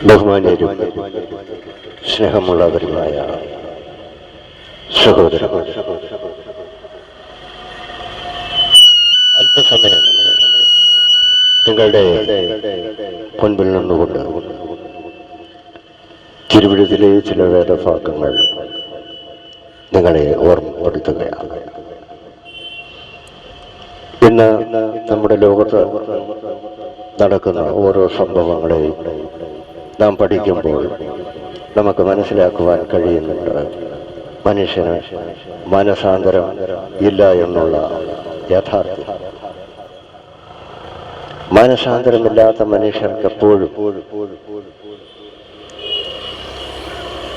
ബഹുമാന്യരും സ്നേഹമുള്ളവരുമായ സഹോദരങ്ങൾ, അല്പസമയം നിങ്ങളുടെ മുൻപിൽ നിന്നുകൊണ്ട് തിരുവഴുത്തിലെ ചില വേദഭാഗങ്ങൾ നിങ്ങളെ ഓർമ്മപ്പെടുത്തുകയാണ്. ഇന്ന് നമ്മുടെ ലോകത്ത് നടക്കുന്ന ഓരോ സംഭവങ്ങളെയും നാം പഠിക്കുമ്പോൾ നമുക്ക് മനസ്സിലാക്കുവാൻ കഴിയുന്നുണ്ട്, മനുഷ്യന് മനസാന്തരം ഇല്ല എന്നുള്ള യാഥാർത്ഥ്യം. മനസാന്തരമില്ലാത്ത മനുഷ്യർക്ക് എപ്പോഴും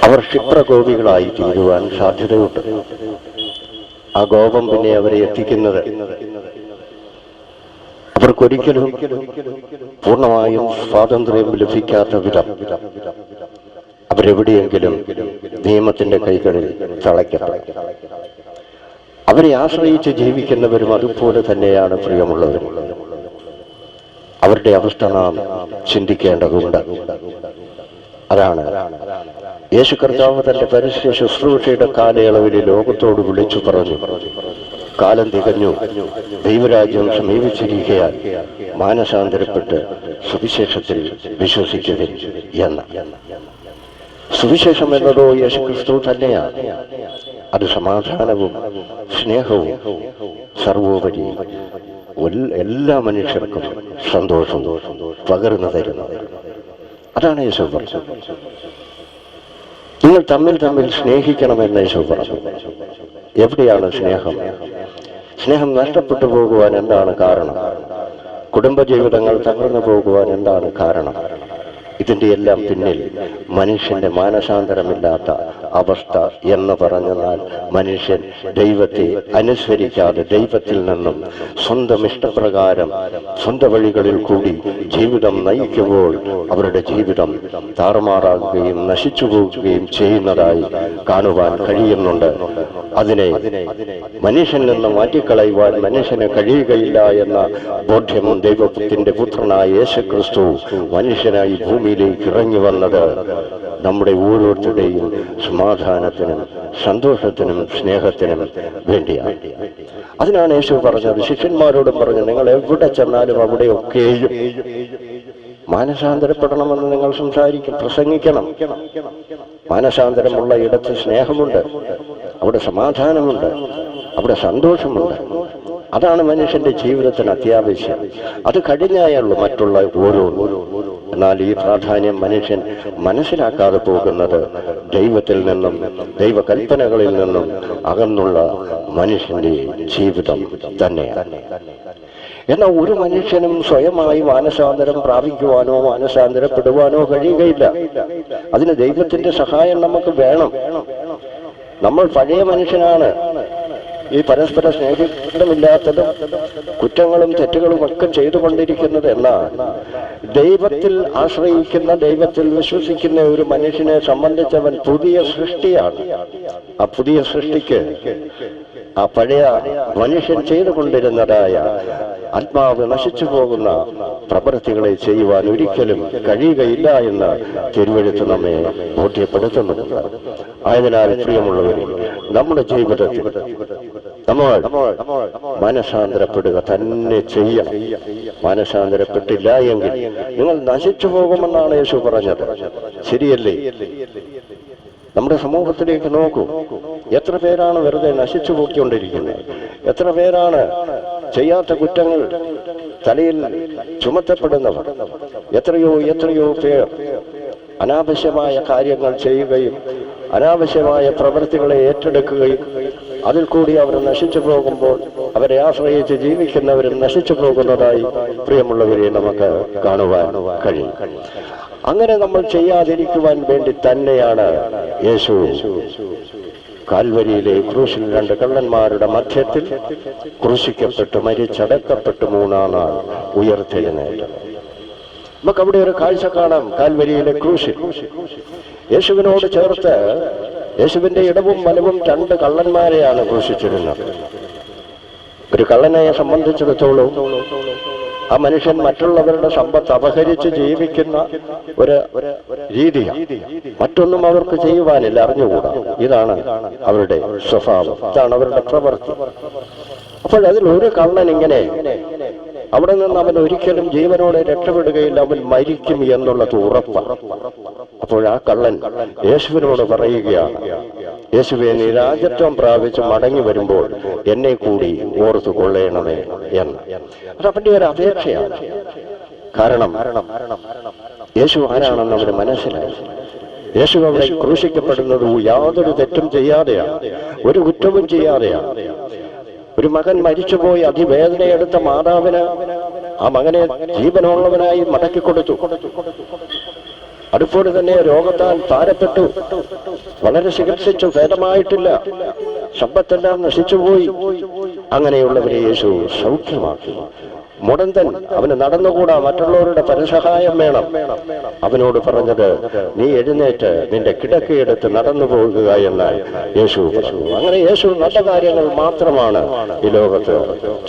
അവർ ക്ഷിപ്രകോപികളായി തീരുവാൻ സാധ്യതയുണ്ട്. ആ കോപം പിന്നെ അവരെ എത്തിക്കുന്നത് അവർക്കൊരിക്കലും പൂർണ്ണമായും സ്വാതന്ത്ര്യം ലഭിക്കാത്ത വിധം അവരെവിടെയെങ്കിലും നിയമത്തിന്റെ കൈകളിൽ തളയ്ക്കപ്പെടും. അവരെ ആശ്രയിച്ച് ജീവിക്കുന്നവരും അതുപോലെ തന്നെയാണ് പ്രിയമുള്ളവർ. അവരുടെ അവസ്ഥ നാം ചിന്തിക്കേണ്ടതുണ്ട്. അതാണ് യേശു കർത്താവ് തന്റെ പരസ്യ ശുശ്രൂഷയുടെ കാലയളവിൽ ലോകത്തോട് വിളിച്ചു പറഞ്ഞു, കാലം തികഞ്ഞു, ദൈവരാജ്യം സമീപിച്ചിരിക്കയാൽ മാനസാന്തരപ്പെട്ട് സുവിശേഷത്തിൽ വിശ്വസിക്കുവിൻ എന്ന്. സുവിശേഷം എന്നതോ യേശു ക്രിസ്തു തന്നെയാണ്. അത് സമാധാനവും സ്നേഹവും സർവോപരി എല്ലാ മനുഷ്യർക്കും സന്തോഷവും പകർന്നു തരുന്നത്. അതാണ് യേശു പറഞ്ഞത്. നിങ്ങൾ തമ്മിൽ സ്നേഹിക്കണമെന്ന് യേശു പറഞ്ഞു. എവിടെയാണ് സ്നേഹം? സ്നേഹം നഷ്ടപ്പെട്ടു പോകുവാൻ എന്താണ് കാരണം? കുടുംബജീവിതങ്ങൾ തകർന്നു പോകുവാൻ എന്താണ് കാരണം? ഇതിൻ്റെ എല്ലാം പിന്നിൽ മനുഷ്യന്റെ മാനസാന്തരമില്ലാത്ത അവസ്ഥ എന്ന് പറഞ്ഞാൽ മനുഷ്യൻ ദൈവത്തെ അനുസരിക്കാതെ ദൈവത്തിൽ നിന്നും സ്വന്തം ഇഷ്ടപ്രകാരം സ്വന്തം വഴികളിൽ കൂടി ജീവിതം നയിക്കുമ്പോൾ അവരുടെ ജീവിതം താറുമാറാകുകയും നശിച്ചു പോകുകയും ചെയ്യുന്നതായി കാണുവാൻ കഴിയുന്നുണ്ട്. അതിനെ മനുഷ്യനിൽ നിന്ന് മാറ്റിക്കളയുവാൻ മനുഷ്യന് കഴിയുകയില്ല എന്ന ബോധ്യം ദൈവത്തിന്റെ പുത്രനായ യേശു ക്രിസ്തു മനുഷ്യനായി ഭൂമിയിലേക്ക് ഇറങ്ങി വന്നത് നമ്മുടെ ഓരോരുത്തരുടെയും സമാധാനത്തിനും സന്തോഷത്തിനും സ്നേഹത്തിനും വേണ്ടിയാണ്. അതിനാണ് യേശു പറഞ്ഞത്. ശിഷ്യന്മാരോടും പറഞ്ഞു, നിങ്ങൾ എവിടെ ചെന്നാലും അവിടെയൊക്കെയും മാനസാന്തരപ്പെടണമെന്ന് നിങ്ങൾ പ്രസംഗിക്കണം. മാനസാന്തരമുള്ള ഇടത്ത് സ്നേഹമുണ്ട്, അവിടെ സമാധാനമുണ്ട്, അവിടെ സന്തോഷമുണ്ട്. അതാണ് മനുഷ്യന്റെ ജീവിതത്തിന് അത്യാവശ്യം. അത് കഴിഞ്ഞായുള്ളൂ മറ്റുള്ള ഓരോന്നും. എന്നാൽ ഈ പ്രാധാന്യം മനുഷ്യൻ മനസ്സിലാക്കാതെ പോകുന്നത് ദൈവത്തിൽ നിന്നും ദൈവകൽപ്പനകളിൽ നിന്നും അകന്നുള്ള മനുഷ്യന്റെ ജീവിതം തന്നെയാണ്. എന്നാൽ ഒരു മനുഷ്യനും സ്വയമായി മാനസാന്തരം പ്രാപിക്കുവാനോ മാനസാന്തരപ്പെടുവാനോ കഴിയുകയില്ല. അതിന് ദൈവത്തിന്റെ സഹായം നമുക്ക് വേണം. നമ്മൾ പഴയ മനുഷ്യനാണ്. ഈ പരസ്പര സ്നേഹമില്ലാത്തതും കുറ്റങ്ങളും തെറ്റുകളും ഒക്കെ ചെയ്തുകൊണ്ടിരിക്കുന്നത്. എന്നാൽ ദൈവത്തിൽ ആശ്രയിക്കുന്ന ദൈവത്തിൽ വിശ്വസിക്കുന്ന ഒരു മനുഷ്യനെ സംബന്ധിച്ചവൻ പുതിയ സൃഷ്ടിയാണ്. ആ പുതിയ സൃഷ്ടിക്ക് ആ പഴയ മനുഷ്യൻ ചെയ്തുകൊണ്ടിരുന്നതായ ആത്മാവ് നശിച്ചു പോകുന്ന പ്രവൃത്തികളെ ചെയ്യുവാൻ ഒരിക്കലും കഴിയുകയില്ല എന്ന് തിരുവെഴുത്ത് നമ്മെ ബോധ്യപ്പെടുത്തുന്നുണ്ട്. ആയതിനാൽ പ്രിയമുള്ളവരെ, നമ്മുടെ ജീവിതത്തിൽ നമ്മൾ മാനസാന്തരപ്പെടുക തന്നെ ചെയ്യണം. മാനസാന്തരപ്പെട്ടില്ല എങ്കിൽ നിങ്ങൾ നശിച്ചു പോകുമെന്നാണ് യേശു പറഞ്ഞത്. ശരിയല്ലേ? നമ്മുടെ സമൂഹത്തിലേക്ക് നോക്കൂ. എത്ര പേരാണ് വെറുതെ നശിച്ചു പോയിക്കൊണ്ടിരിക്കുന്നത്? എത്ര പേരാണ് ചെയ്യാത്ത കുറ്റങ്ങൾ തലയിൽ ചുമത്തപ്പെടുന്നവർ? എത്രയോ പേർ അനാവശ്യമായ കാര്യങ്ങൾ ചെയ്യുകയും അനാവശ്യമായ പ്രവൃത്തികളെ ഏറ്റെടുക്കുകയും അതിൽ കൂടി അവർ നശിച്ചു പോകുമ്പോൾ അവരെ ആശ്രയിച്ച് ജീവിക്കുന്നവരും നശിച്ചു പോകുന്നതായി പ്രിയമുള്ളവരെ നമുക്ക് കാണുവാൻ കഴിയും. അങ്ങനെ നമ്മൾ ചെയ്യാതിരിക്കുവാൻ വേണ്ടി തന്നെയാണ് യേശു കാൽവരിയിലെ ക്രൂശിൽ 2 കള്ളന്മാരുടെ മധ്യത്തിൽ ക്രൂശിക്കപ്പെട്ട് മരിച്ചടക്കപ്പെട്ട് 3-ാം നാൾ ഉയർത്തെഴുന്നേറ്റത്. നമുക്ക് അവിടെ ഒരു കാഴ്ച കാണാം. കാൽവരിയിലെ ക്രൂശിൽ യേശുവിനോട് ചേർത്ത് യേശുവിന്റെ ഇടവും വലവും 2 കള്ളന്മാരെയാണ് ക്രൂശിച്ചിരുന്നത്. ഒരു കള്ളനെ സംബന്ധിച്ചിടത്തോളം ആ മനുഷ്യൻ മറ്റുള്ളവരുടെ സമ്പത്ത് അപഹരിച്ച് ജീവിക്കുന്ന ഒരു രീതിയാണ്. മറ്റൊന്നും അവർക്ക് ചെയ്യുവാനില്ല, അറിഞ്ഞുകൂടാ. ഇതാണ് അവരുടെ സ്വഭാവം, ഇതാണ് അവരുടെ പ്രവൃത്തി. അപ്പോൾ അതിൽ ഒരു കള്ളൻ ഇങ്ങനെ അവിടെ നിന്ന് അവൻ ഒരിക്കലും ജീവനോടെ രക്ഷപ്പെടുകയില്ല, അവൻ മരിക്കും എന്നുള്ളത് ഉറപ്പാണ്. അപ്പോൾ ആ കള്ളൻ യേശുവിനോട് പറയുകയാണ്, യേശുവേ, നീ രാജത്വം പ്രാപിച്ച് മടങ്ങി വരുമ്പോൾ എന്നെ കൂടി ഓർത്തു കൊള്ളണമേ എന്ന്. അത് അവന്റെ ഒരു അപേക്ഷയാണ്. കാരണം യേശു ആരാണെന്ന് അവന് മനസ്സിലായി. യേശു അവിടെ ക്രൂശിക്കപ്പെടുന്നത് യാതൊരു തെറ്റും ചെയ്യാതെയാണ്, ഒരു കുറ്റവും ചെയ്യാതെയാണ്. ഒരു മകൻ മരിച്ചുപോയി അതിവേദനയെടുത്ത മാതാവിന് ആ മകനെ ജീവനുള്ളവനായി മടക്കിക്കൊടുത്തു. അതുപോലെ തന്നെ രോഗത്താൽ ഭാരപ്പെട്ടു, വളരെ ചികിത്സിച്ചു, ഭേദമായിട്ടില്ല, സമ്പത്തെല്ലാം നശിച്ചുപോയി. അങ്ങനെയുള്ളവരെ യേശു സൗഖ്യമാക്കി. മുടന്തൻ, അവന് നടന്നുകൂടാ, മറ്റുള്ളവരുടെ പരസഹായം വേണം. അവനോട് പറഞ്ഞത്, നീ എഴുന്നേറ്റ് നിന്റെ കിടക്കയെടുത്ത് നടന്നു പോകുക എന്ന് യേശു പറഞ്ഞു. അങ്ങനെ യേശു നല്ല കാര്യങ്ങൾ മാത്രമാണ് ഈ ലോകത്ത്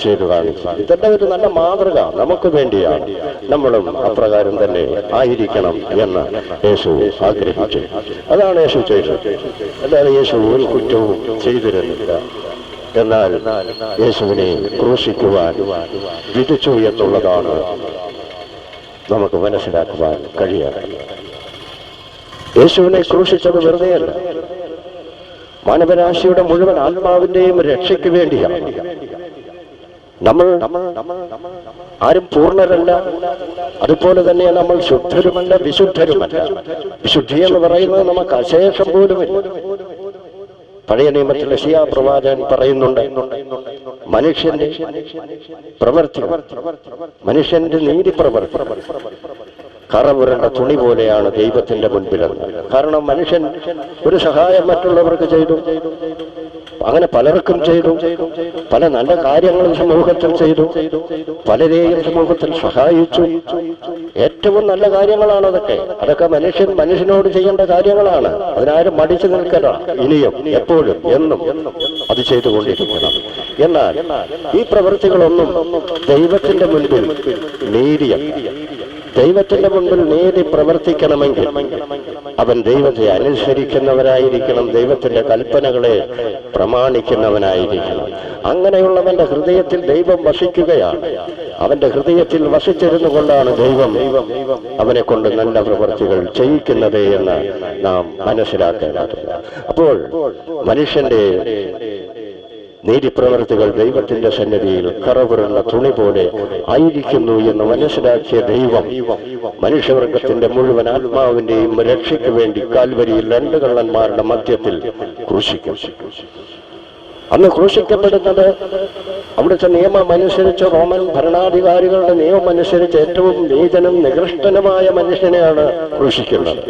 ചെയ്തു കാണിച്ചത്. ഇതെല്ലാം ഒരു നല്ല മാതൃക നമുക്ക് വേണ്ടിയാണ്. നമ്മളും അപ്രകാരം തന്നെ ആയിരിക്കണം എന്ന് യേശു ആഗ്രഹിച്ചു. അതാണ് യേശു ചെയ്തത്. അല്ലാതെ യേശു ഒരു കുറ്റവും ചെയ്തിരുന്നില്ല. എന്നാൽ യേശുവിനെ ക്രൂശിക്കുവാൻ വിധിച്ചു എന്നുള്ളതാണ് നമുക്ക് മനസ്സിലാക്കുവാൻ കഴിയാതെ. യേശുവിനെ ക്രൂശിച്ചത് വെറുതെയല്ല, മാനവരാശിയുടെ മുഴുവൻ ആത്മാവിന്റെയും രക്ഷയ്ക്ക് വേണ്ടിയാണ്. നമ്മൾ ആരും പൂർണ്ണരല്ല, അതുപോലെ തന്നെ നമ്മൾ ശുദ്ധരുമല്ല, വിശുദ്ധരുമല്ല. വിശുദ്ധി എന്ന് പറയുന്നത് നമുക്ക് അശേഷം പോലുമില്ല. പഴയ നിയമത്തിൽ യെശയ്യാ പ്രവാചകൻ പറയുന്നുണ്ട്, മനുഷ്യന്റെ പ്രവൃത്തി, മനുഷ്യന്റെ നീതി പ്രവൃത്തി കറപുരണ്ട തുണി പോലെയാണ് ദൈവത്തിന്റെ മുൻപിലെന്ന്. കാരണം മനുഷ്യൻ ഒരു സഹായം മറ്റുള്ളവർക്ക് ചെയ്തു, അങ്ങനെ പലർക്കും ചെയ്തു, പല നല്ല കാര്യങ്ങളും സമൂഹത്തിൽ ചെയ്തു, പലരെയും സമൂഹത്തിൽ സഹായിച്ചു. ഏറ്റവും നല്ല കാര്യങ്ങളാണ് അതൊക്കെ മനുഷ്യനോട് ചെയ്യേണ്ട കാര്യങ്ങളാണ്. അതിനാരും മടിച്ചു നിൽക്കരുത്. ഇനിയും എപ്പോഴും എന്നും അത് ചെയ്തുകൊണ്ടിരിക്കണം. എന്നാൽ ഈ പ്രവൃത്തികളൊന്നും ദൈവത്തിന്റെ മുൻപിൽ നീതിയല്ല. ദൈവത്തിന്റെ മുൻപിൽ നീതി പ്രവർത്തിക്കണമെങ്കിൽ അവൻ ദൈവത്തെ അനുസരിക്കുന്നവനായിരിക്കണം, ദൈവത്തിന്റെ കൽപ്പനകളെ പ്രമാണിക്കുന്നവനായിരിക്കണം. അങ്ങനെയുള്ളവന്റെ ഹൃദയത്തിൽ ദൈവം വസിക്കുകയാണ്. അവന്റെ ഹൃദയത്തിൽ വസിച്ചിരുന്നു കൊണ്ടാണ് ദൈവം അവനെ കൊണ്ട് നല്ല പ്രവൃത്തികൾ ചെയ്യിക്കുന്നത് എന്ന് നാം മനസ്സിലാക്കേണ്ടതുണ്ട്. അപ്പോൾ മനുഷ്യന്റെ നീതിപ്രവർത്തികൾ ദൈവത്തിന്റെ സന്നിധിയിൽ കറപുരണ്ട തുണി പോലെ ആയിരിക്കുന്നു എന്ന് മനസ്സിലാക്കിയ ദൈവം മനുഷ്യവർഗത്തിന്റെ മുഴുവൻ ആത്മാവിന്റെയും രക്ഷയ്ക്ക് വേണ്ടി കാൽവരിയിൽ രണ്ട് കള്ളന്മാരുടെ മധ്യത്തിൽ ക്രൂശിക്കും. അന്ന് ക്രൂശിക്കപ്പെടുന്നത് അവിടുത്തെ നിയമം അനുസരിച്ച്, റോമൻ ഭരണാധികാരികളുടെ നിയമം അനുസരിച്ച് ഏറ്റവും നീചനും നികൃഷ്ടനുമായ മനുഷ്യനെയാണ് ക്രൂശിക്കുന്നത്.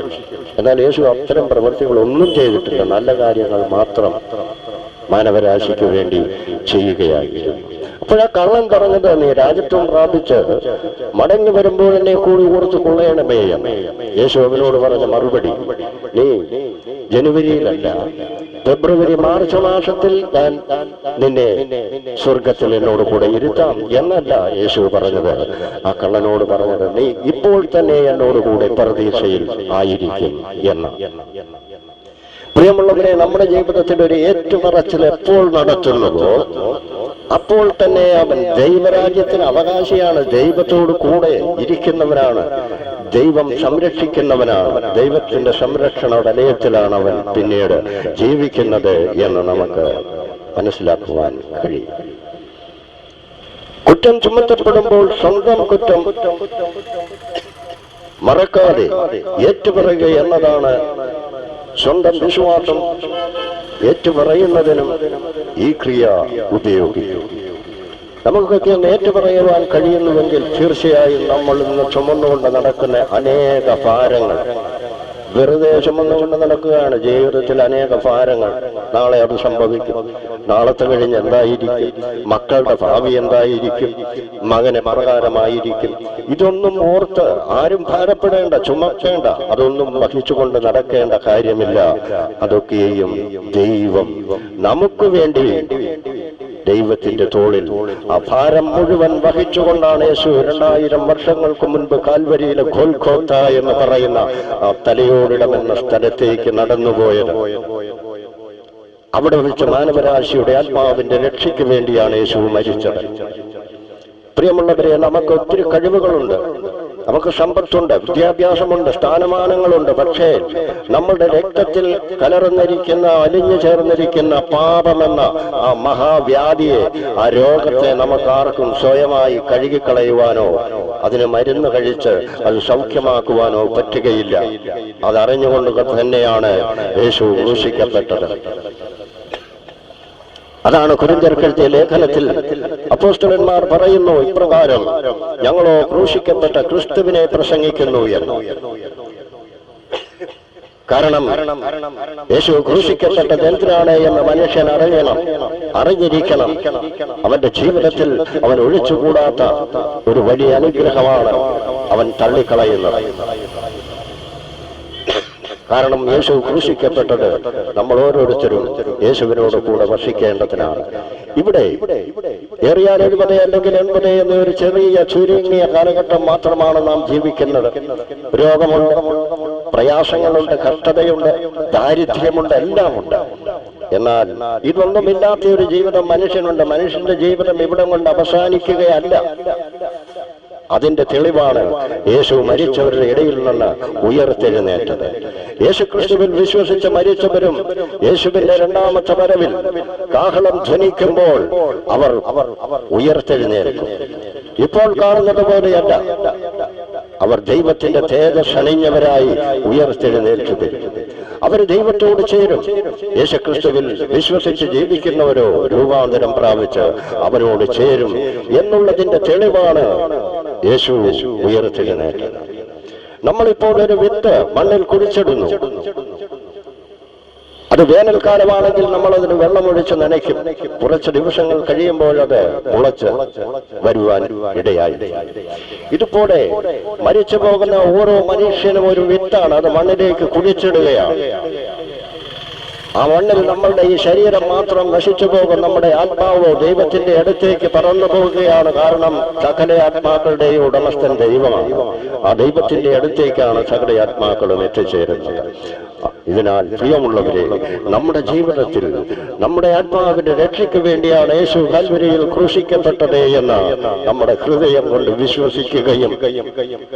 എന്നാൽ യേശു അത്തരം പ്രവൃത്തികളൊന്നും ചെയ്തിട്ടില്ല, നല്ല കാര്യങ്ങൾ മാത്രം മാനവരാശിക്ക് വേണ്ടി ചെയ്യുകയായിരുന്നു. അപ്പോൾ ആ കള്ളൻ പറഞ്ഞത്, നീ രാജത്വം പ്രാപിച്ച് മടങ്ങി വരുമ്പോൾ എന്നെ കൂടി ഓർത്തു കൊള്ളണമേ. യേശു അവനോട് പറഞ്ഞ മറുപടി, നീ ജനുവരിയിലല്ല, ഫെബ്രുവരി മാർച്ച് മാസത്തിൽ ഞാൻ നിന്നെ സ്വർഗത്തിൽ എന്നോട് കൂടെ ഇരുത്താം എന്നല്ല യേശു പറഞ്ഞത്. ആ കള്ളനോട് പറഞ്ഞത്, നീ ഇപ്പോൾ തന്നെ എന്നോട് കൂടെ പരദീസയിൽ ആയിരിക്കും എന്ന്. പ്രിയമുള്ളവരെ, നമ്മുടെ ജീവിതത്തിൽ ഒരു ഏറ്റുപറച്ചിൽ എപ്പോൾ നടത്തുന്നുവോ അപ്പോൾ തന്നെ അവൻ ദൈവരാജ്യത്തിന് അവകാശിയാണ്, ദൈവത്തോട് കൂടെ ഇരിക്കുന്നവനാണ്, ദൈവം സംരക്ഷിക്കുന്നവനാണ്, ദൈവത്തിന്റെ സംരക്ഷണ വലയത്തിലാണ് അവൻ പിന്നീട് ജീവിക്കുന്നത് എന്ന് നമുക്ക് മനസ്സിലാക്കുവാൻ കഴിയും. കുറ്റം ചുമത്തപ്പെടുമ്പോൾ സ്വന്തം കുറ്റം മറക്കാതെ ഏറ്റുപറയുക എന്നതാണ് സ്വന്തം വിശ്വാസം ഏറ്റുപറയുന്നതിനും ഈ ക്രിയ ഉപയോഗിക്കും. നമുക്കൊക്കെ ഏറ്റുപറയുവാൻ കഴിയുന്നുവെങ്കിൽ തീർച്ചയായും നമ്മൾ ഇന്ന് ചുമന്നുകൊണ്ട് നടക്കുന്ന അനേക ഭാരങ്ങൾ വെറുതെ ചുമന്നുകൊണ്ട് നടക്കുകയാണ്. ജീവിതത്തിൽ അനേക ഭാരങ്ങൾ. നാളെ അത് സംഭവിക്കും, നാളത്തെ കഴിഞ്ഞ് എന്തായിരിക്കും, മക്കളുടെ ഭാവി എന്തായിരിക്കും, മകന് പ്രകാരമായിരിക്കും. ഇതൊന്നും ഓർത്ത് ആരും ഭാരപ്പെടേണ്ട, ചുമക്കേണ്ട, അതൊന്നും വഹിച്ചുകൊണ്ട് നടക്കേണ്ട കാര്യമില്ല. അതൊക്കെയും ദൈവം നമുക്ക് വേണ്ടി ദൈവത്തിന്റെ തോളിൽ ആ ഭാരം മുഴുവൻ വഹിച്ചുകൊണ്ടാണ് യേശു 2000 വർഷങ്ങൾക്ക് മുൻപ് കാൽവരിയിലെ ഗോൽഗോഥ എന്ന് പറയുന്ന ആ തലയോടിടമെന്ന സ്ഥലത്തേക്ക് നടന്നുപോയത്. അവിടെ വെച്ച് മാനവരാശിയുടെ ആത്മാവിന്റെ രക്ഷയ്ക്ക് വേണ്ടിയാണ് യേശു മരിച്ചത്. പ്രിയമുള്ളവരെ, നമുക്ക് ഒത്തിരി കഴിവുകളുണ്ട്, നമുക്ക് സമ്പത്തുണ്ട്, വിദ്യാഭ്യാസമുണ്ട്, സ്ഥാനമാനങ്ങളുണ്ട്. പക്ഷേ നമ്മളുടെ രക്തത്തിൽ കലർന്നിരിക്കുന്ന, അലിഞ്ഞു ചേർന്നിരിക്കുന്ന പാപമെന്ന ആ മഹാവ്യാധിയെ, ആ രോഗത്തെ നമുക്കാർക്കും സ്വയമായി കഴുകിക്കളയുവാനോ അതിന് മരുന്ന് കഴിച്ച് അത് സൗഖ്യമാക്കുവാനോ പറ്റുകയില്ല. അതറിഞ്ഞുകൊണ്ട് തന്നെയാണ് യേശു ക്രൂശിക്കപ്പെട്ടത്. അതാണ് കൊരിന്ത്യർക്കെഴുതിയ ലേഖനത്തിൽ അപ്പോസ്തലന്മാർ പറയുന്നു ഇപ്രകാരം: ഞങ്ങളോ ക്രൂശിക്കപ്പെട്ട ക്രിസ്തുവിനെ പ്രസംഗിക്കുന്നു എന്ന്. കാരണം യേശു ക്രൂശിക്കപ്പെട്ടത് എന്തിനാണ് എന്ന് മനുഷ്യൻ അറിഞ്ഞിരിക്കണം. അവന്റെ ജീവിതത്തിൽ അവൻ ഒഴിച്ചുകൂടാത്ത ഒരു വലിയ അനുഗ്രഹമാണ് അവൻ തള്ളിക്കളയുന്നത്. കാരണം യേശു ക്രൂശിക്കപ്പെട്ടത് നമ്മൾ ഓരോരുത്തരും യേശുവിനോട് കൂടെ വസിക്കേണ്ടതിനാണ്. ഇവിടെ ഏറിയാൽ 70 അല്ലെങ്കിൽ 80 എന്നൊരു ചെറിയ ചുരുങ്ങിയ കാലഘട്ടം മാത്രമാണ് നാം ജീവിക്കുന്നത്. രോഗമുണ്ട്, പ്രയാസങ്ങളുണ്ട്, കഷ്ടതയുണ്ട്, ദാരിദ്ര്യമുണ്ട്, എല്ലാമുണ്ട്. എന്നാൽ ഇതൊന്നുമില്ലാത്ത ഒരു ജീവിതം മനുഷ്യനുണ്ട്. മനുഷ്യന്റെ ജീവിതം ഇവിടം കൊണ്ട് അവസാനിക്കുകയല്ല. അതിന്റെ തെളിവാണ് യേശു മരിച്ചവരുടെ ഇടയിൽ നിന്ന് ഉയർത്തെഴുന്നേറ്റത്. യേശു ക്രിസ്തുവിൽ വിശ്വസിച്ച് മരിച്ചവരും യേശുവിന്റെ രണ്ടാമത്തെ വരവിൽ കാഹളം ധ്വനിക്കുമ്പോൾ അവർ ഉയർത്തെഴുന്നേൽക്കും. ഇപ്പോൾ കാണുന്നത് പോലെയല്ല, അവർ ദൈവത്തിന്റെ തേജസ്സ് അണിഞ്ഞവരായി ഉയർത്തെഴുന്നേൽക്കും. അവർ ദൈവത്തോട് ചേരും. യേശുക്രിസ്തുവിൽ വിശ്വസിച്ച് ജീവിക്കുന്നവരോ രൂപാന്തരം പ്രാപിച്ച് അവനോട് ചേരും എന്നുള്ളതിന്റെ തെളിവാണ് യേശു ഉയർത്തെഴുന്നേറ്റത്. നമ്മളിപ്പോൾ ഒരു വിത്ത് മണ്ണിൽ കുഴിച്ചിടുന്നു. അത് വേനൽക്കാലമാണെങ്കിൽ നമ്മൾ അതിന് വെള്ളമൊഴിച്ച് നനയ്ക്കും. കുറച്ച് ദിവസങ്ങൾ കഴിയുമ്പോൾ അത് മുളച്ച് വരുവാൻ ഇടയായി. ഇതുപോലെ മരിച്ചു പോകുന്ന ഓരോ മനുഷ്യനും ഒരു വിത്താണ്. അത് മണ്ണിലേക്ക് കുഴിച്ചിടുകയാണ്. ആ മണ്ണിൽ നമ്മളുടെ ഈ ശരീരം മാത്രം നശിച്ചു പോകും. നമ്മുടെ ആത്മാവോ ദൈവത്തിന്റെ അടുത്തേക്ക് പറന്നു പോവുകയാണ്. കാരണം സകല ആത്മാക്കളുടെയും ഉടമസ്ഥൻ ദൈവമാണ്. ആ ദൈവത്തിന്റെ അടുത്തേക്കാണ് സകല ആത്മാക്കളും എത്തിച്ചേരുന്നത്. ഇതിനാൽ പ്രിയമുള്ളവരെ, നമ്മുടെ ജീവിതത്തിൽ നമ്മുടെ ആത്മാവിന്റെ രക്ഷയ്ക്ക് വേണ്ടിയാണ് യേശു കാൽവരിയിൽ ക്രൂശിക്കപ്പെട്ടത് എന്ന് നമ്മുടെ ഹൃദയം കൊണ്ട് വിശ്വസിക്കുകയും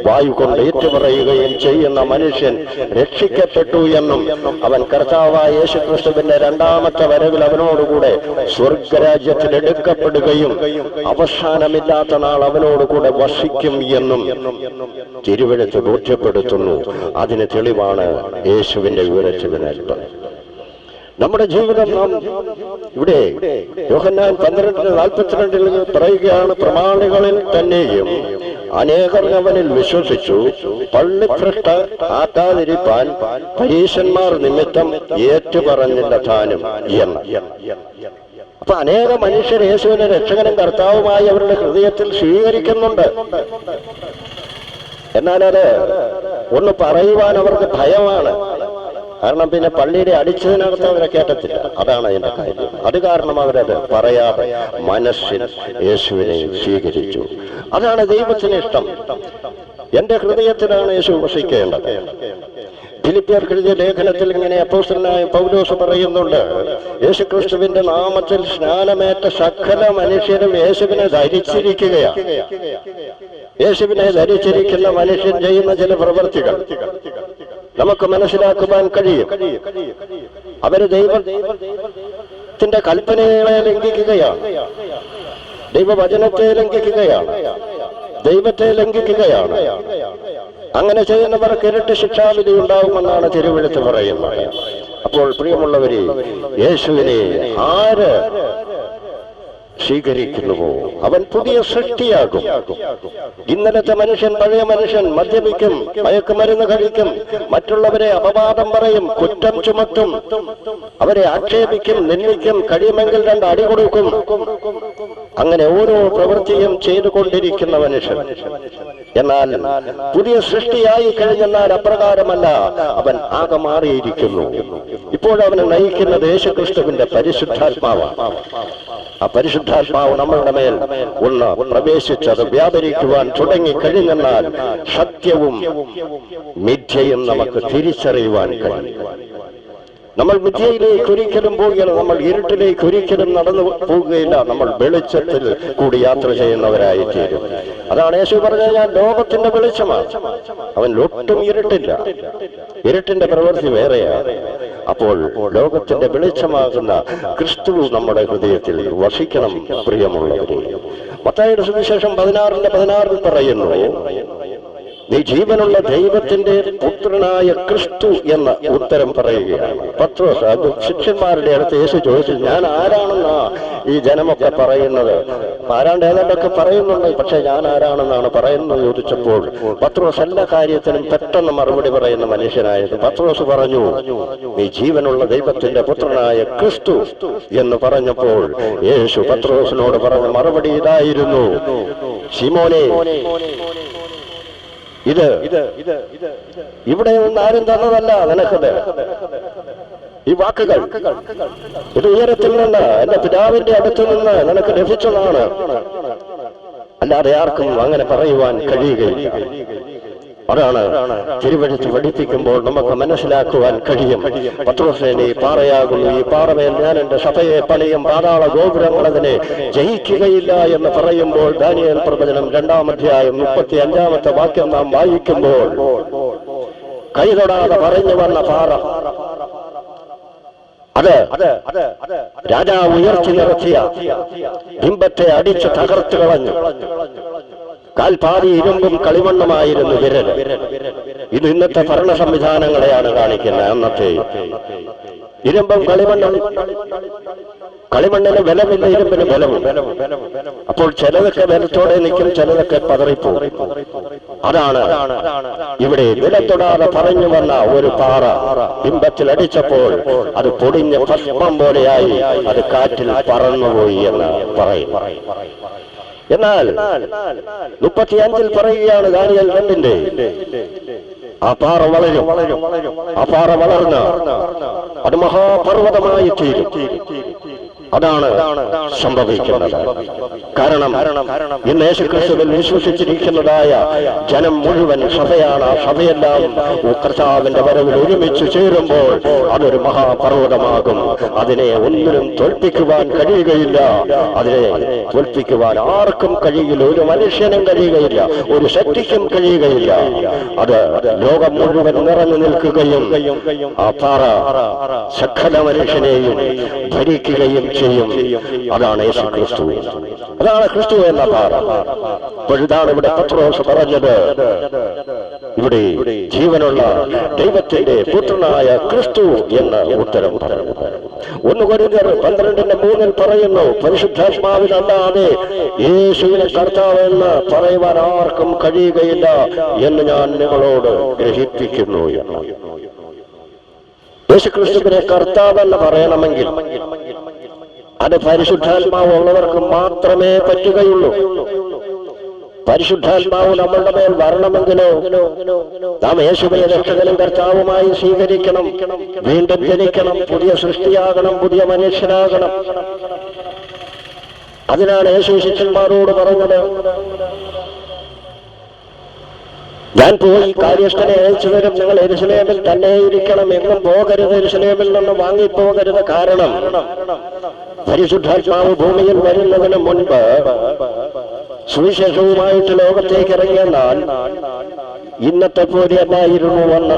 വായു കൊണ്ട് ഏറ്റുപറയുകയും ചെയ്യുന്ന മനുഷ്യൻ രക്ഷിക്കപ്പെട്ടു എന്നും അവൻ കർത്താവായ യേശു ക്രിസ്തുവിന്റെ രണ്ടാമത്തെ വരവിൽ അവനോടുകൂടെ സ്വർഗരാജ്യത്തിൽ എടുക്കപ്പെടുകയും അവസാനമില്ലാത്ത നാൾ അവനോടുകൂടെ വസിക്കും എന്നും തിരുവെഴുത്ത് ബോധ്യപ്പെടുത്തുന്നു. അതിന് തെളിവാണ് യേശുവിന്റെ ഉയർച്ചെഴുന്നേൽപ്പ്. നമ്മുടെ ജീവിതം നാം ഇവിടെ യോഹന്നാൻ 12:42 പറയുകയാണ്: പ്രമാണികളിൽ തന്നെയും അനേകർ അവനിൽ വിശ്വസിച്ചു, പള്ളിഭ്രഷ്ട ആക്കാതിരിപ്പാൻ പരീശന്മാർ നിമിത്തം ഏറ്റുപറഞ്ഞില്ല താനും എന്ന്. അപ്പൊ അനേക മനുഷ്യർ യേശുവിനെ രക്ഷകനും കർത്താവുമായി അവരുടെ ഹൃദയത്തിൽ സ്വീകരിക്കുന്നുണ്ട്. എന്നാൽ അത് ഒന്ന് പറയുവാൻ അവർക്ക് ഭയമാണ്. കാരണം പിന്നെ പള്ളിയുടെ അടിച്ചതിനകത്ത് അവരെ കേട്ടത്തില്ല. അതാണ് അതിന്റെ കാര്യം. അത് കാരണം അവരത് പറയാതെ മനസ്സിൽ യേശുവിനെ സ്വീകരിച്ചു. അതാണ് ദൈവത്തിന് ഇഷ്ടം. എന്റെ ഹൃദയത്തിലാണ് യേശു വസിക്കേണ്ടത്. ഫിലിപ്പിയർക്ക് എഴുതിയ ലേഖനത്തിൽ ഇങ്ങനെ അപ്പോസ്തലനായ പൗലോസ് പറയുന്നുണ്ട്: യേശുക്രിസ്തുവിന്റെ നാമത്തിൽ സ്നാനമേറ്റ സകല മനുഷ്യരും യേശുവിനെ ധരിച്ചിരിക്കുകയാണ്. യേശുവിനെ ധരിച്ചിരിക്കുന്ന മനുഷ്യൻ ചെയ്യുന്ന ചില പ്രവൃത്തികൾ നമുക്ക് മനസ്സിലാക്കുവാൻ കഴിയും. അവര് ദൈവത്തിന്റെ കൽപ്പനകളെ ലംഘിക്കുകയാണ്, ദൈവവചനത്തെ ലംഘിക്കുകയാണ്, ദൈവത്തെ ലംഘിക്കുകയാണ്. അങ്ങനെ ചെയ്യുന്നവർക്ക് ഇരട്ടി ശിക്ഷാവിധി ഉണ്ടാവുമെന്നാണ് തിരുവെഴുത്ത് പറയുന്നത്. അപ്പോൾ പ്രിയമുള്ളവരെ, യേശുവിനെ ആര് സ്വീകരിക്കുന്നുവോ അവൻ പുതിയ സൃഷ്ടിയാകും. ഇന്നലത്തെ മനുഷ്യൻ, പഴയ മനുഷ്യൻ മദ്യപിക്കും, മയക്കുമരുന്ന് കഴിക്കും, മറ്റുള്ളവരെ അപവാദം പറയും, കുറ്റം ചുമത്തും, അവരെ ആക്ഷേപിക്കും, നിന്ദിക്കും, കഴിയുമെങ്കിൽ 2 അടി കൊടുക്കും. അങ്ങനെ ഓരോ പ്രവൃത്തിയും ചെയ്തുകൊണ്ടിരിക്കുന്ന മനുഷ്യൻ. എന്നാൽ പുതിയ സൃഷ്ടിയായി കഴിഞ്ഞെന്നാൽ അപ്രകാരമല്ല, അവൻ ആകെ മാറിയിരിക്കുന്നു. ഇപ്പോഴവനെ നയിക്കുന്നത് യേശുക്രിസ്തുവിന്റെ പരിശുദ്ധാത്മാവാണ്. ആ പരിശുദ്ധാത്മാവ് നമ്മളുടെ മേൽ ഒന്ന് പ്രവേശിച്ചത് വ്യാപരിക്കുവാൻ തുടങ്ങിക്കഴിഞ്ഞെന്നാൽ സത്യവും മിഥ്യയും നമുക്ക് തിരിച്ചറിയുവാൻ കഴിയും. നമ്മൾ മിഥ്യയിലേക്ക് ഒരിക്കലും പോവുകയില്ല, നമ്മൾ ഇരുട്ടിലേക്ക് ഒരിക്കലും നടന്നു പോവുകയില്ല, നമ്മൾ വെളിച്ചത്തിൽ കൂടി യാത്ര ചെയ്യുന്നവരായി തീരും. അതാണ് യേശു പറഞ്ഞത്, ഞാൻ ലോകത്തിന്റെ വെളിച്ചമാണ്, അവൻ ഒട്ടും ഇരുട്ടില്ല, ഇരുട്ടിന്റെ പ്രവൃത്തി വേറെയാണ്. അപ്പോൾ ലോകത്തിന്റെ വെളിച്ചമാകുന്ന ക്രിസ്തു നമ്മുടെ ഹൃദയത്തിൽ വസിക്കണം. പ്രിയമുള്ളവരെ, മത്തായിയുടെ സുവിശേഷം 16:16 പറയുന്നു, നീ ജീവനുള്ള ദൈവത്തിന്റെ പുത്രനായ ക്രിസ്തു എന്ന ഉത്തരം പറയുകയാണ്. പത്രോസ് അത് ശിഷ്യന്മാരുടെ അടുത്ത് യേശു ചോദിച്ചു, ഞാൻ ആരാണെന്നാ ഈ ജനമൊക്കെ പറയുന്നത്? ആരാണ്ട് ഏതാണ്ടൊക്കെ പറയുന്നുണ്ട്, പക്ഷെ ഞാൻ ആരാണെന്നാണ് പറയുന്നത് ചോദിച്ചപ്പോൾ പത്രോസ് എല്ലാ കാര്യത്തിനും പെട്ടെന്ന് മറുപടി പറയുന്ന മനുഷ്യനായത്. പത്രോസ് പറഞ്ഞു, നീ ജീവനുള്ള ദൈവത്തിന്റെ പുത്രനായ ക്രിസ്തു എന്ന് പറഞ്ഞപ്പോൾ യേശു പത്രോസിനോട് പറഞ്ഞ മറുപടി ഇതായിരുന്നു, ശിമോനെ, ഇത് ഇവിടെ നിന്ന് ആരും തന്നതല്ല നിനക്കത്. ഈ വാക്കുകൾ ഇത് ഉയരത്തിൽ നിന്ന് എന്റെ പിതാവിന്റെ അടുത്ത് നിന്ന് നിനക്ക് ലഭിച്ചതാണ്, അല്ലാതെ ആർക്കും അങ്ങനെ പറയുവാൻ കഴിയുകയില്ല. അതാണ് തിരുവഴുത്ത് പഠിപ്പിക്കുമ്പോൾ നമുക്ക് മനസ്സിലാക്കുവാൻ കഴിയും. പത്രോസേ, നീ പാറയാകുന്നു, ഈ പാറമേൽ ഞാൻ എന്റെ സഭയെ പണിയും, പാതാള ഗോപുരങ്ങൾ അതിനെ ജയിക്കുകയില്ല എന്ന് പറയുമ്പോൾ ദാനിയേൽ പ്രവചനം 2-ാം അധ്യായം 35-ാമത്തെ വാക്യം നാം വായിക്കുമ്പോൾ കൈതൊടാതെ പറഞ്ഞു വന്ന പാറ അത് രാജാവ് ഉയർത്തി നിർത്തിയ ബിംബത്തെ അടിച്ച് തകർത്ത് കളഞ്ഞു. കാൽപാതി ഇരുമ്പും കളിമണ്ണുമായിരുന്നു വിരൽ. ഇത് ഇന്നത്തെ ഭരണ സംവിധാനങ്ങളെയാണ് കാണിക്കുന്നത്. അന്നത്തെ ഇരുമ്പും കളിമണ്ണിന് ബലമില്ല, ഇരുമ്പിന് ബലവും. അപ്പോൾ ചിലതൊക്കെ ബലത്തോടെ നിൽക്കും, ചിലതൊക്കെ പതറിപ്പോകും. അതാണ് ഇവിടെ ബലത്തൊടാതെ പറഞ്ഞു വന്ന ഒരു പാറ ബിംബത്തിൽ അടിച്ചപ്പോൾ അത് പൊടിഞ്ഞ ഭസ്മം പോലെയായി അത് കാറ്റിൽ പറന്നുപോയി എന്ന് പറയും. എന്നാൽ 35 പറയുകയാണ് ദാനിയേൽ 2-ന്റെ, ആ പാറ വളരും, ആ പാറ വളർന്ന് അത് മഹാപർവ്വതമായി തീരും. അതാണ് സംഭവിക്കുന്നത്. കാരണം ഇന്ന് യേശുക്രിസ്തുവിൽ വിശ്വസിച്ചിരിക്കുന്നതായ ജനം മുഴുവൻ സഭയാണ്. ആ സഭയെല്ലാം കർത്താവിന്റെ വരവിൽ ഒരുമിച്ച് ചേരുമ്പോൾ അതൊരു മഹാപർവ്വതമാകും. അതിനെ ഒന്നിനും തോൽപ്പിക്കുവാൻ കഴിയുകയില്ല. അതിനെ തോൽപ്പിക്കുവാൻ ആർക്കും കഴിയില്ല, ഒരു മനുഷ്യനും കഴിയുകയില്ല, ഒരു ശക്തിക്കും കഴിയുകയില്ല. അത് ലോകം മുഴുവൻ നിറഞ്ഞു നിൽക്കുകയും ആ പാറ സകല മനുഷ്യനെയും ഭരിക്കുകയും ചെയ്യും. അതാണ് യേശു ക്രിസ്തു, അതാണ് ക്രിസ്തു എന്ന പാറ. അപ്പോഴിതാണ് ഇവിടെ പത്രോസ് പറഞ്ഞത്, ഇവിടെ ജീവനുള്ള ദൈവത്തിന്റെ പുത്രനായ ക്രിസ്തു എന്ന ഉത്തരം പറഞ്ഞു. 1 കൊരിന്ത്യർ 12:3 പറയുന്നു, പരിശുദ്ധാത്മാവിനല്ലാതെ യേശുവിനെ കർത്താവെന്ന് പറയുവാൻ ആർക്കും കഴിയുകയില്ല എന്ന് ഞാൻ നിങ്ങളോട് ഗ്രഹിപ്പിക്കുന്നു എന്ന്. യേശുക്രിസ്തുവിനെ കർത്താവെന്ന് പറയണമെങ്കിൽ അത് പരിശുദ്ധാത്മാവ് ഉള്ളവർക്ക് മാത്രമേ പറ്റുകയുള്ളൂ. പരിശുദ്ധാത്മാവ് നമ്മളുടെ മേൽ വരണമെങ്കിലോ നാം യേശുവിനെ രക്ഷകനും കർത്താവുമായി സ്വീകരിക്കണം, വീണ്ടും ജനിക്കണം, പുതിയ സൃഷ്ടിയാകണം, പുതിയ മനുഷ്യനാകണം. അതിനാണ് യേശു ശിഷ്യന്മാരോട് പറഞ്ഞത്, ഞാൻ പോയി കാര്യസ്ഥനെ അയച്ചു വരും, നിങ്ങൾ യെരൂശലേമിൽ തന്നെ ഇരിക്കണം, എങ്ങും പോകരുത്, യെരൂശലേമിൽ നിന്ന് വാങ്ങിപ്പോകരുത്. കാരണം പരിശുദ്ധാത്മാവ് ഭൂമിയിൽ വരുന്നതിന് മുൻപ് സുവിശേഷവുമായിട്ട് ലോകത്തേക്ക് ഇറങ്ങിയെന്നാൽ ഇന്നത്തെ പോലെ അല്ലായിരുന്നു വന്ന്.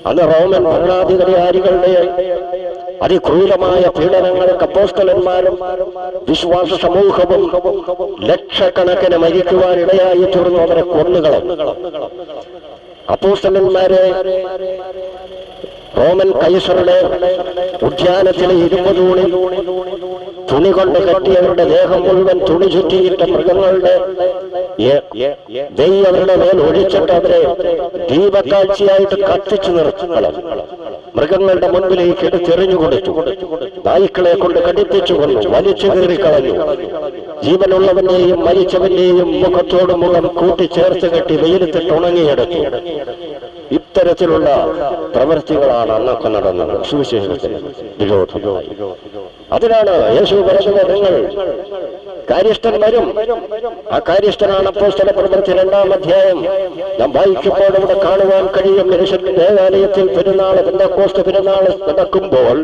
അന്ന് റോമൻ ഭരണാധികാരികളുടെ അതിക്രൂരമായ പീഡനങ്ങൾക്ക് അപ്പോസ്തലന്മാരും വിശ്വാസ സമൂഹവും ലക്ഷക്കണക്കിന് മരിക്കുവാനിടയായി തീർന്നു. അവരെ കൊന്നുകളും അപ്പോസ്തലന്മാരെ റോമൻ കൈസറുടെ ഉദ്യാനത്തിലെ 20 തൂണിൽ തുണി കൊണ്ട് കെട്ടിയവരുടെ ദേഹം മുഴുവൻ തുണി ചുറ്റിയിട്ട മൃഗങ്ങളുടെ അവരുടെ മേൽ ഒഴിച്ചിട്ട് അവരെ ദീപക്കാഴ്ചയായിട്ട് കത്തിച്ചു നിർത്തണം. മൃഗങ്ങളുടെ മുൻപിലേക്ക് എടുത്തെറിഞ്ഞു കൊടുത്തു, നായ്ക്കളെ കൊണ്ട് കടിപ്പിച്ചു കൊന്നു, വലിച്ചു കീറിക്കളഞ്ഞു. ജീവനുള്ളവന്റെയും മരിച്ചവന്റെയും മുഖത്തോട് മുഖം കൂട്ടിച്ചേർത്ത് കെട്ടി വെയിലത്തിട്ട് ഉണങ്ങിയെടുത്തു. ഇത്തരത്തിലുള്ള പ്രവൃത്തികളാണ് അന്നൊക്കെ നടന്നത് സുവിശേഷത്തിന് വിരോധമായി. അതിനാണ് യേശു പറഞ്ഞത്, നിങ്ങൾ കാര്യസ്ഥൻ വരും. ആ കാര്യസ്ഥനാണ് അപ്പോസ്തല പ്രവൃത്തി 2-ാം അധ്യായം നാം വായിക്കുമ്പോൾ ഇവിടെ കാണുവാൻ കഴിയും. യെരൂശലേം ദേവാലയത്തിൽ പെരുന്നാൾ, പെന്തക്കോസ്ത് പെരുന്നാൾ നടക്കുമ്പോൾ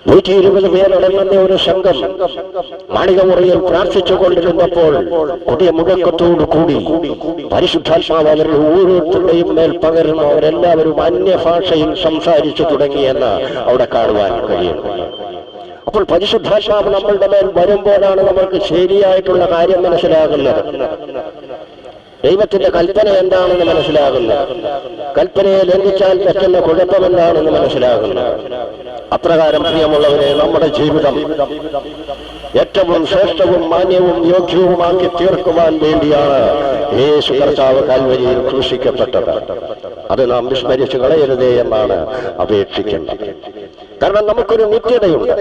120 പേരടങ്ങുന്ന ഒരു സംഘം മാളികമുറിയിൽ പ്രാർത്ഥിച്ചു കൊണ്ടിരുന്നപ്പോൾ കൊടിയ മുഴക്കത്തോടു കൂടി പരിശുദ്ധാത്മാവ് അവരുടെ ഓരോരുത്തരുടെയും മേൽ പകരുന്നു. അവരെല്ലാവരും അന്യഭാഷയിൽ സംസാരിച്ചു തുടങ്ങിയെന്ന് അവിടെ കാണുവാൻ കഴിയുന്നു. അപ്പോൾ പരിശുദ്ധാത്മാവ് നമ്മളുടെ മേൽ വരുമ്പോഴാണ് നമ്മൾക്ക് ശരിയായിട്ടുള്ള കാര്യം മനസ്സിലാകുന്നത്. ദൈവത്തിന്റെ കൽപ്പന എന്താണെന്ന് മനസ്സിലാകുന്നത്. കൽപ്പനയെ ലംഘിച്ചാൽ പറ്റുന്ന കുഴപ്പമെന്താണെന്ന് മനസ്സിലാകുന്നത്. അപ്രകാരം പ്രിയമുള്ളവരെ, നമ്മുടെ ജീവിതം ഏറ്റവും ശ്രേഷ്ഠവും മാന്യവും യോഗ്യവുമാക്കി തീർക്കുവാൻ വേണ്ടിയാണ് യേശു കർത്താവ് കാൽവരിയിൽ ക്രൂശിക്കപ്പെട്ടത്. അത് നാം വിസ്മരിച്ചു കളയരുതേ എന്നാണ് അപേക്ഷിക്കുന്നത്. കാരണം നമുക്കൊരു നിത്യതയുണ്ട്.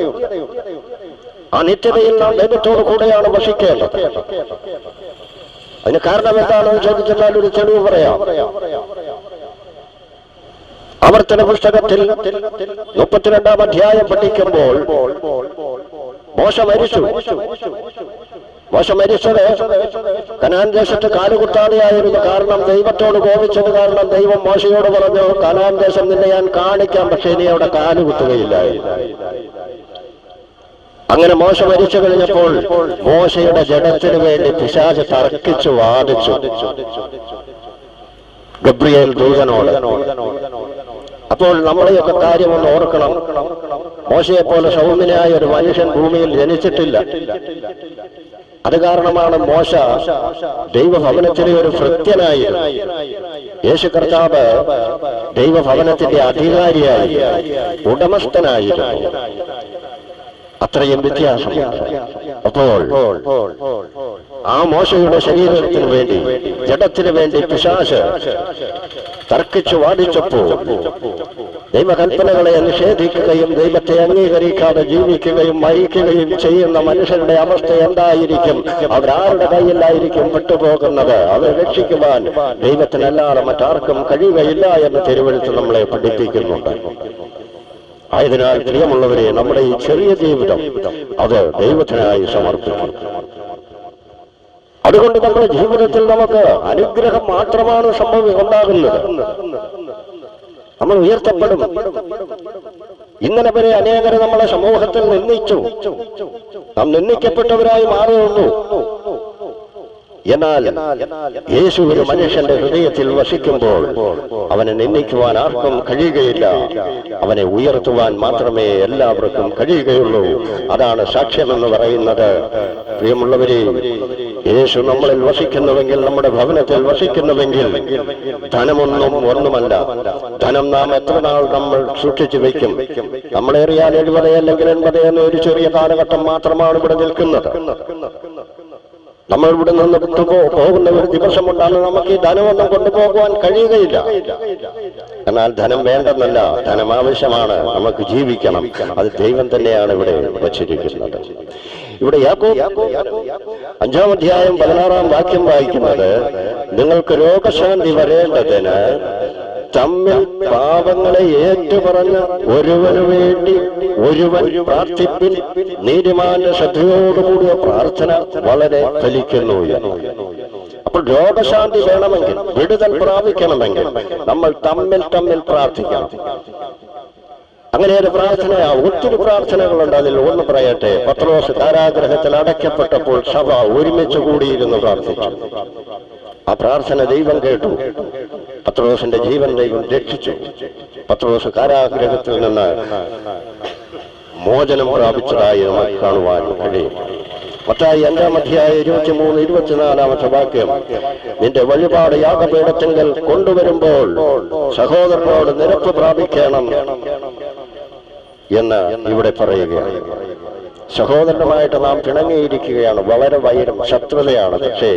ആ നിത്യതയിൽ നാം ദൈവത്തോടു കൂടെയാണ് വസിക്കേണ്ടത്. അതിന് കാരണം എന്താണെന്ന് ചോദിച്ചാൽ ഒരു തെളിവ് പറയാം. ആവർത്തന പുസ്തകത്തിൽ 32-ാം അധ്യായം പഠിക്കുമ്പോൾ മോശ മരിച്ചു. മോശ മരിച്ചത് കനാൻ ദേശത്ത് കാലുകുത്താതെയായിരുന്നു. കാരണം ദൈവത്തോട് കോപിച്ചത് കാരണം ദൈവം മോശയോട് പറഞ്ഞു, കനാൻ ദേശം നിന്നെ ഞാൻ കാണിക്കാം, പക്ഷേ നീ അവിടെ കാലുകുത്തുകയില്ലായിരുന്നു. അങ്ങനെ മോശ മരിച്ചു കഴിഞ്ഞപ്പോൾ മോശയുടെ ജഡത്തിന് വേണ്ടി പിശാച് തർക്കിച്ചു വാദിച്ചു ഗബ്രിയേൽ ദൂതനോട്. അപ്പോൾ നമ്മളെയൊക്കെ കാര്യമൊന്ന് ഓർക്കണം. മോശയെ പോലെ സൗമ്യനായ ഒരു മനുഷ്യൻ ഭൂമിയിൽ ജനിച്ചിട്ടില്ല. അത് കാരണമാണ് മോശ ദൈവഭവനത്തിലെ ഒരു ഭൃത്യനായിരുന്നു. യേശു കർത്താവ് ദൈവഭവനത്തിന്റെ അധികാരിയായി, ഉടമസ്ഥനായിരുന്നു. അത്രയും വ്യത്യാസം. അപ്പോൾ ആ മോശയുടെ ശരീരത്തിന് വേണ്ടി, ജഡത്തിന് വേണ്ടി പിശാച് തർക്കിച്ചു വാദിച്ചപ്പോൾ ദൈവകൽപ്പനകളെ നിഷേധിക്കുകയും ദൈവത്തെ അംഗീകരിക്കാതെ ജീവിക്കുകയും മരിക്കുകയും ചെയ്യുന്ന മനുഷ്യരുടെ അവസ്ഥ എന്തായിരിക്കും? അവരാരുടെ കയ്യിലായിരിക്കും പെട്ടുപോകുന്നത്? അവരെ രക്ഷിക്കുവാൻ ദൈവത്തിനല്ലാതെ മറ്റാർക്കും കഴിയുകയില്ല എന്ന് തിരുവെഴുത്ത് നമ്മളെ പഠിപ്പിക്കുന്നുണ്ട്. ആയതിനാൽ പ്രിയമുള്ളവരെ, നമ്മുടെ ഈ ചെറിയ ജീവിതം അത് ദൈവത്തിനായി സമർപ്പിക്കണം. അതുകൊണ്ട് നമ്മുടെ ജീവിതത്തിൽ നമുക്ക് അനുഗ്രഹം മാത്രമാണ് ഉണ്ടാകുന്നത്. നമ്മൾ ഉയർത്തപ്പെടും. ഇന്നലെ വരെ അനേകരെ നമ്മളെ സമൂഹത്തിൽ നിന്ദിച്ചു. നാം നിന്ദിക്കപ്പെട്ടവരായി മാറുന്നു. എന്നാൽ യേശു ഒരു മനുഷ്യന്റെ ഹൃദയത്തിൽ വസിക്കുമ്പോൾ അവനെ നിന്ദിക്കുവാൻ ആർക്കും കഴിയുകയില്ല. അവനെ ഉയർത്തുവാൻ മാത്രമേ എല്ലാവർക്കും കഴിയുകയുള്ളൂ. അതാണ് സാക്ഷ്യമെന്ന് പറയുന്നത്. പ്രിയമുള്ളവരെ, യേശു നമ്മളിൽ വസിക്കുന്നുവെങ്കിൽ, നമ്മുടെ ഭവനത്തിൽ വസിക്കുന്നുവെങ്കിൽ ഒന്നുമല്ല. ധനം നാം എത്ര നാൾ നമ്മൾ സൂക്ഷിച്ചു വയ്ക്കും? നമ്മളേറിയാൽ 70 അല്ലെങ്കിൽ 80 എന്ന ഒരു ചെറിയ കാലഘട്ടം മാത്രമാണ് ഇവിടെ നിൽക്കുന്നത്. നമ്മൾ ഇവിടെ നിന്ന് പോകുന്ന ഒരു ദിവസമുണ്ടാണ് നമുക്ക് ഈ ധനമൊന്നും കൊണ്ടുപോകുവാൻ കഴിയുകയില്ല. എന്നാൽ ധനം വേണ്ടെന്നല്ല, ധനം ആവശ്യമാണ്. നമുക്ക് ജീവിക്കണം. അത് ദൈവം തന്നെയാണ് ഇവിടെ വച്ചിരിക്കുന്നത്. ഇവിടെ യാക്കോബ് 5-ാം അധ്യായം 16-ാം വാക്യം വായിക്കുന്നത്, നിങ്ങൾക്ക് രോഗശാന്തി വരേണ്ടതിന് തമ്മിൽ പാപങ്ങളെ ഏറ്റുപറഞ്ഞ് ഒരുവനു വേണ്ടി ഒരുവൻ പ്രാർത്ഥിപ്പിൻ. നീതിമാന്റെ ശ്രദ്ധയോടുകൂടിയ പ്രാർത്ഥന വളരെ ഫലിക്കുന്നു. അപ്പോൾ രോഗശാന്തി വേണമെങ്കിൽ, വിടുതൽ പ്രാപിക്കണമെങ്കിൽ നമ്മൾ തമ്മിൽ പ്രാർത്ഥിക്കണം. അങ്ങനെ ഒരു പ്രാർത്ഥന, ഒത്തിരി പ്രാർത്ഥനകളുണ്ട്. അതിൽ ഒന്ന് പറയട്ടെ. പത്രോസ് കാരാഗ്രഹത്തിൽ അടയ്ക്കപ്പെട്ടപ്പോൾ സഭ ഒരുമിച്ച് കൂടിയിരുന്ന് പ്രാർത്ഥിച്ചു. ആ പ്രാർത്ഥന ദൈവം കേട്ടു. പത്രോസിന്റെ ജീവൻ ദൈവം രക്ഷിച്ചു. പത്രോസ് കാരാഗ്രഹത്തിൽ നിന്ന് മോചനം പ്രാപിച്ചതായി നമുക്ക് കാണുവാൻ കഴിയും. മത്തായി 5-ാം അധ്യായം 23-24 വാക്യം, നിന്റെ വഴിപാട് യാഗപീഠത്തിങ്കൽ കൊണ്ടുവരുമ്പോൾ സഹോദരനോട് നിരപ്പ് പ്രാപിക്കണം എന്ന് ഇവിടെ പറയുകയാണ്. സഹോദരനുമായിട്ട് നാം പിണങ്ങിയിരിക്കുകയാണ്. വളരെ വൈരം, ശത്രുതയാണ്. പക്ഷേ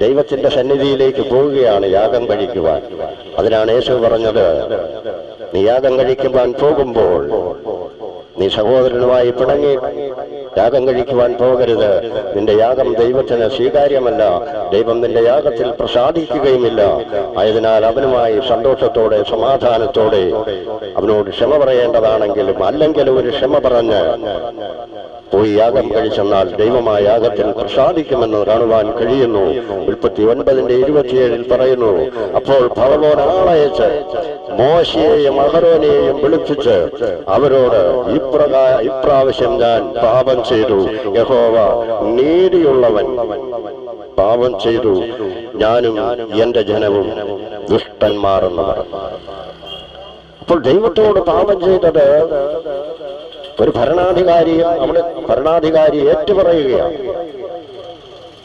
ദൈവത്തിന്റെ സന്നിധിയിലേക്ക് പോവുകയാണ് യാഗം കഴിക്കുവാൻ. അതിനാണ് യേശു പറഞ്ഞത്, നീ യാഗം കഴിക്കുവാൻ പോകുമ്പോൾ നീ സഹോദരനുമായി പിണങ്ങി യാഗം കഴിക്കുവാൻ പോകരുത്. നിന്റെ യാഗം ദൈവത്തിന് സ്വീകാര്യമല്ല, ദൈവം നിന്റെ യാഗത്തിൽ പ്രസാദിക്കുകയുമില്ല. ആയതിനാൽ അവനുമായി സന്തോഷത്തോടെ സമാധാനത്തോടെ അവനോട് ക്ഷമ പറയേണ്ടതാണെങ്കിലും അല്ലെങ്കിൽ ഒരു ക്ഷമ പറഞ്ഞ് പോയി യാഗം കഴിച്ചെന്നാൽ ദൈവമായ യാഗത്തിൽ പ്രസാദിക്കുമെന്ന് കാണുവാൻ കഴിയുന്നു. 29:27 പറയുന്നു, അപ്പോൾ ഫറവോൻ ആളയച്ച് മോശയെയും അഹരോനെയും വിളിപ്പിച്ച് അവരോട്, ഇപ്രാവശ്യം ഞാൻ പാപം ചെയ്തു, യഹോവ നീതിയുള്ളവൻ, പാപം ചെയ്തു, ഞാനും എന്റെ ജനവും ദുഷ്ടന്മാരെന്ന് പറഞ്ഞു. അപ്പോൾ ദൈവത്തോട് പാപം ചെയ്തത് ഒരു ഭരണാധികാരിയും അവിടെ ഭരണാധികാരി ഏറ്റുപറയുകയാണ്.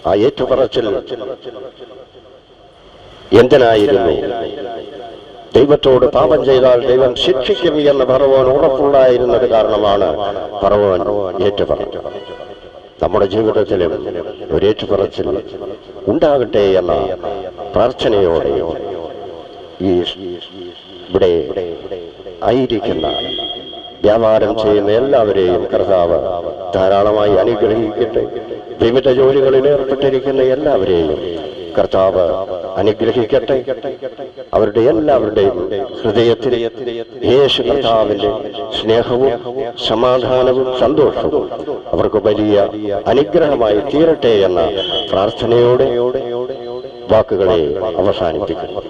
ആ ഏറ്റുപറച്ചിൽ എന്തിനായിരുന്നു? ദൈവത്തോട് പാപം ചെയ്താൽ ദൈവം ശിക്ഷിക്കും എന്ന് ഫറവോൻ ഉറപ്പുണ്ടായിരുന്നത് കാരണമാണ് ഫറവോൻ ഏറ്റുപറഞ്ഞത്. നമ്മുടെ ജീവിതത്തിലും ഒരു ഏറ്റുപറച്ചിൽ ഉണ്ടാകട്ടെ എന്ന പ്രാർത്ഥനയോടെ ഈ ഇവിടെ ആയിരിക്കുന്ന വ്യാപാരം ചെയ്യുന്ന എല്ലാവരെയും കർത്താവ് ധാരാളമായി അനുഗ്രഹിക്കട്ടെ. വിവിധ ജോലികളിൽ ഏർപ്പെട്ടിരിക്കുന്ന എല്ലാവരെയും കർത്താവ് അനുഗ്രഹിക്കട്ടെ. അവരുടെ എല്ലാവരുടെയും ഹൃദയത്തിൽ യേശു കർത്താവിന്റെ സ്നേഹവും സമാധാനവും സന്തോഷവും അവർക്ക് വലിയ അനുഗ്രഹമായി തീരട്ടെ എന്ന പ്രാർത്ഥനയോടെ വാക്കുകളെ അവസാനിപ്പിക്കുന്നു.